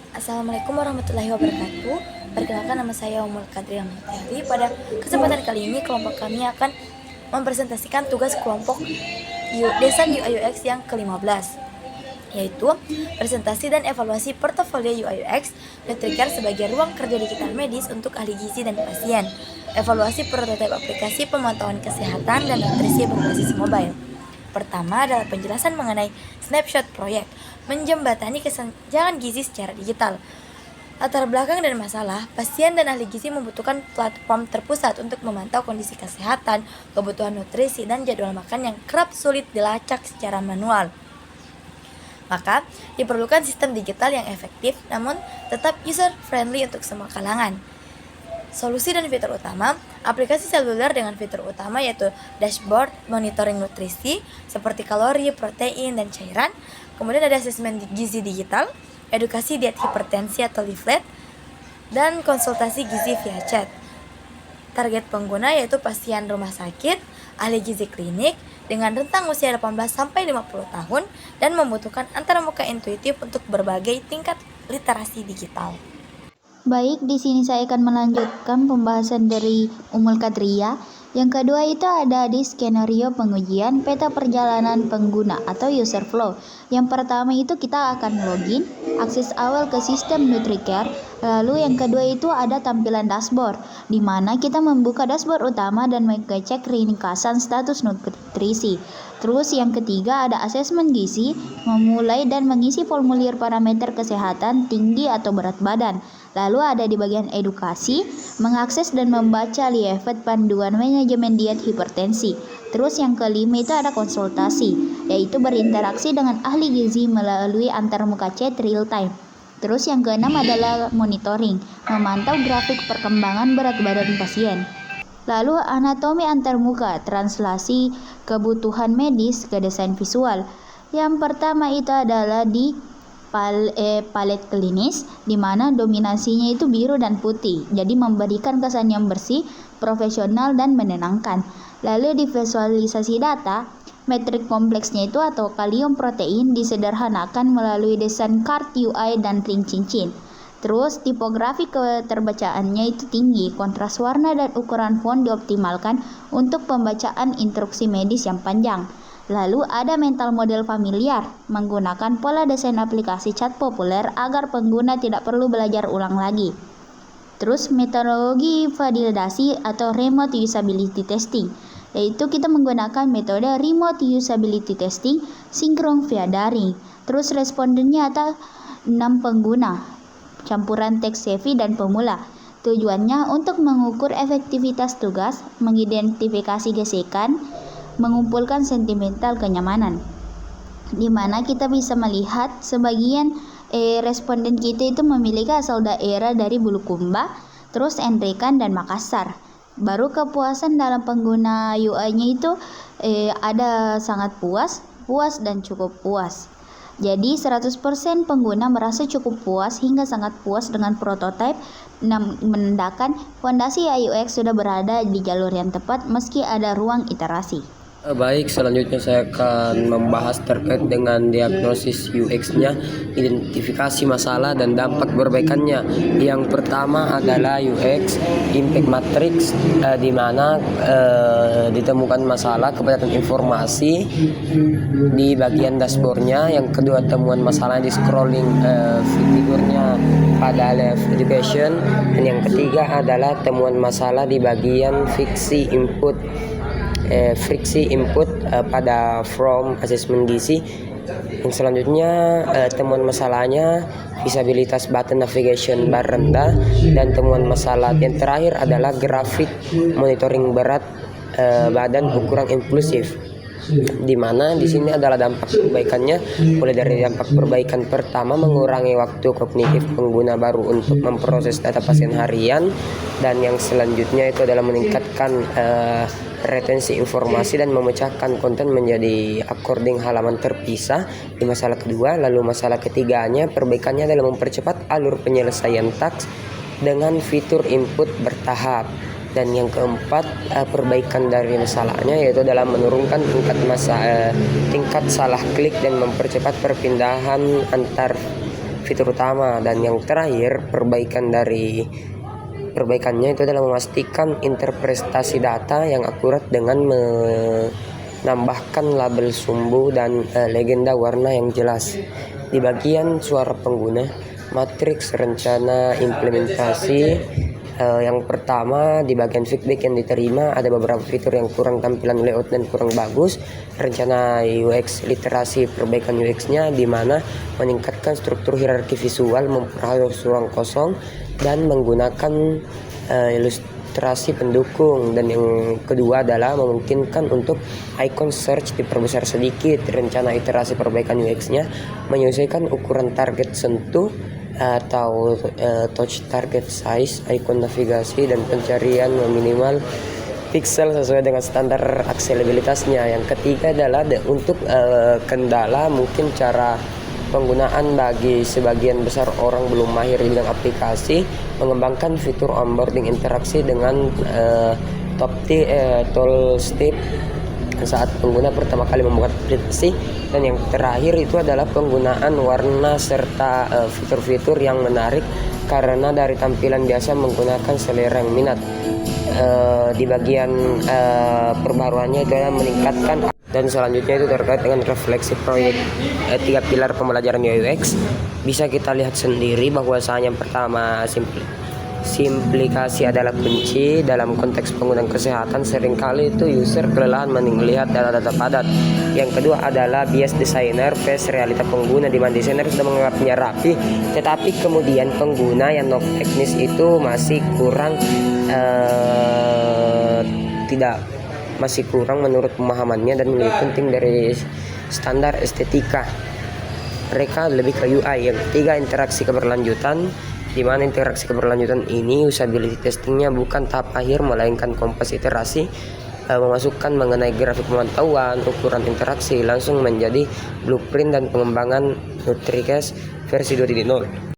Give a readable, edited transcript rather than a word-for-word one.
Assalamualaikum warahmatullahi wabarakatuh. Perkenalkan, nama saya Umul Kadri Ahmad. Pada kesempatan kali ini kelompok kami akan mempresentasikan tugas kelompok Desain UI UX yang ke-15, yaitu presentasi dan evaluasi portofolio UI UX Nutricare sebagai ruang kerja digital medis untuk ahli gizi dan pasien, evaluasi prototipe aplikasi pemantauan kesehatan dan nutrisi berbasis mobile. Pertama adalah penjelasan mengenai snapshot proyek, menjembatani kesenjangan gizi secara digital. Latar belakang dan masalah, pasien dan ahli gizi membutuhkan platform terpusat untuk memantau kondisi kesehatan, kebutuhan nutrisi, dan jadwal makan yang kerap sulit dilacak secara manual. Maka, diperlukan sistem digital yang efektif namun tetap user-friendly untuk semua kalangan. Solusi dan fitur utama, aplikasi seluler dengan fitur utama yaitu dashboard, monitoring nutrisi seperti kalori, protein, dan cairan. Kemudian ada asesmen gizi digital, edukasi diet hipertensi atau leaflet, dan konsultasi gizi via chat. Target pengguna yaitu pasien rumah sakit, ahli gizi klinik dengan rentang usia 18 sampai 50 tahun dan membutuhkan antarmuka intuitif untuk berbagai tingkat literasi digital. Baik, di sini saya akan melanjutkan pembahasan dari Umul Kadriyah. Yang kedua itu ada di skenario pengujian peta perjalanan pengguna atau user flow. Yang pertama itu kita akan login, akses awal ke sistem Nutricare. Lalu yang kedua itu ada tampilan dashboard, di mana kita membuka dashboard utama dan mengecek ringkasan status nutrisi. Terus yang ketiga ada asesmen gizi, memulai dan mengisi formulir parameter kesehatan, tinggi atau berat badan. Lalu ada di bagian edukasi, mengakses dan membaca leaflet panduan manajemen diet hipertensi. Terus yang kelima itu ada konsultasi, yaitu berinteraksi dengan ahli gizi melalui antarmuka chat real time. Terus yang keenam adalah monitoring, memantau grafik perkembangan berat badan pasien. Lalu anatomi antarmuka, translasi kebutuhan medis ke desain visual. Yang pertama itu adalah di palet klinis, di mana dominasinya itu biru dan putih, jadi memberikan kesan yang bersih, profesional, dan menenangkan. Lalu di visualisasi data, metrik kompleksnya itu atau kalium protein disederhanakan melalui desain card UI dan ring cincin. Terus tipografi keterbacaannya itu tinggi, kontras warna dan ukuran font dioptimalkan untuk pembacaan instruksi medis yang panjang. Lalu ada mental model familiar, menggunakan pola desain aplikasi chat populer agar pengguna tidak perlu belajar ulang lagi. Terus metodologi validasi atau remote usability testing, yaitu kita menggunakan metode remote usability testing sinkron via daring. Terus respondennya ada 6 pengguna, campuran tech savvy dan pemula. Tujuannya untuk mengukur efektivitas tugas, mengidentifikasi gesekan, mengumpulkan sentimental kenyamanan, di mana kita bisa melihat sebagian responden kita itu memiliki asal daerah dari Bulukumba, terus Enrekan dan Makassar. Baru kepuasan dalam pengguna UI-nya itu ada sangat puas dan cukup puas. Jadi 100% pengguna merasa cukup puas hingga sangat puas dengan prototipe, menandakan fondasi UI UX sudah berada di jalur yang tepat meski ada ruang iterasi. Baik, selanjutnya saya akan membahas terkait dengan diagnosis UX-nya, identifikasi masalah dan dampak perbaikannya. Yang pertama adalah UX Impact Matrix, di mana ditemukan masalah kepadatan informasi di bagian dashboardnya. Yang kedua, temuan masalah di scrolling figurnya pada left education. Dan yang ketiga adalah temuan masalah di bagian friksi input pada form assessment gizi. Yang selanjutnya temuan masalahnya visabilitas button navigation bar rendah, dan temuan masalah yang terakhir adalah grafik monitoring berat badan ukuran inklusif, di mana di sini adalah dampak perbaikannya. Mulai dari dampak perbaikan pertama, mengurangi waktu kognitif pengguna baru untuk memproses data pasien harian, dan yang selanjutnya itu adalah meningkatkan retensi informasi dan memecahkan konten menjadi according halaman terpisah di masalah kedua. Lalu masalah ketiganya, perbaikannya adalah mempercepat alur penyelesaian taks dengan fitur input bertahap. Dan yang keempat, perbaikan dari masalahnya yaitu dalam menurunkan tingkat salah klik dan mempercepat perpindahan antar fitur utama. Dan yang terakhir, perbaikannya itu adalah memastikan interpretasi data yang akurat dengan menambahkan label sumbu dan legenda warna yang jelas. Di bagian suara pengguna, matriks rencana implementasi, yang pertama di bagian feedback yang diterima ada beberapa fitur yang kurang tampilan layout dan kurang bagus. Rencana UX literasi perbaikan UX-nya di mana meningkatkan struktur hierarki visual, memperhalus ruang kosong dan menggunakan ilustrasi pendukung. Dan yang kedua adalah memungkinkan untuk icon search diperbesar sedikit. Rencana iterasi perbaikan UX-nya menyesuaikan ukuran target sentuh atau touch target size, icon navigasi dan pencarian minimal pixel sesuai dengan standar aksesibilitasnya. Yang ketiga adalah untuk kendala mungkin cara penggunaan bagi sebagian besar orang belum mahir di bidang aplikasi, mengembangkan fitur onboarding interaksi dengan tool step saat pengguna pertama kali membuka aplikasi. Dan yang terakhir itu adalah penggunaan warna serta fitur-fitur yang menarik karena dari tampilan biasa menggunakan selera yang minat. Di bagian perbaruannya itu adalah meningkatkan. Dan selanjutnya itu terkait dengan refleksi proyek 3 pilar pembelajaran UX. Bisa kita lihat sendiri bahwasanya yang pertama simplikasi adalah kunci. Dalam konteks penggunaan kesehatan seringkali itu user kelelahan melihat data-data padat. Yang kedua adalah bias designer versus realita pengguna, di mana desainer sudah menganggapnya rapi, tetapi kemudian pengguna yang non teknis itu masih kurang menurut pemahamannya dan lebih penting dari standar estetika. Mereka lebih ke UI. Yang ketiga, interaksi keberlanjutan, di mana interaksi keberlanjutan ini usability testingnya bukan tahap akhir melainkan kompas iterasi, memasukkan mengenai grafik pemantauan, ukuran interaksi langsung menjadi blueprint dan pengembangan Nutricast versi 2.0.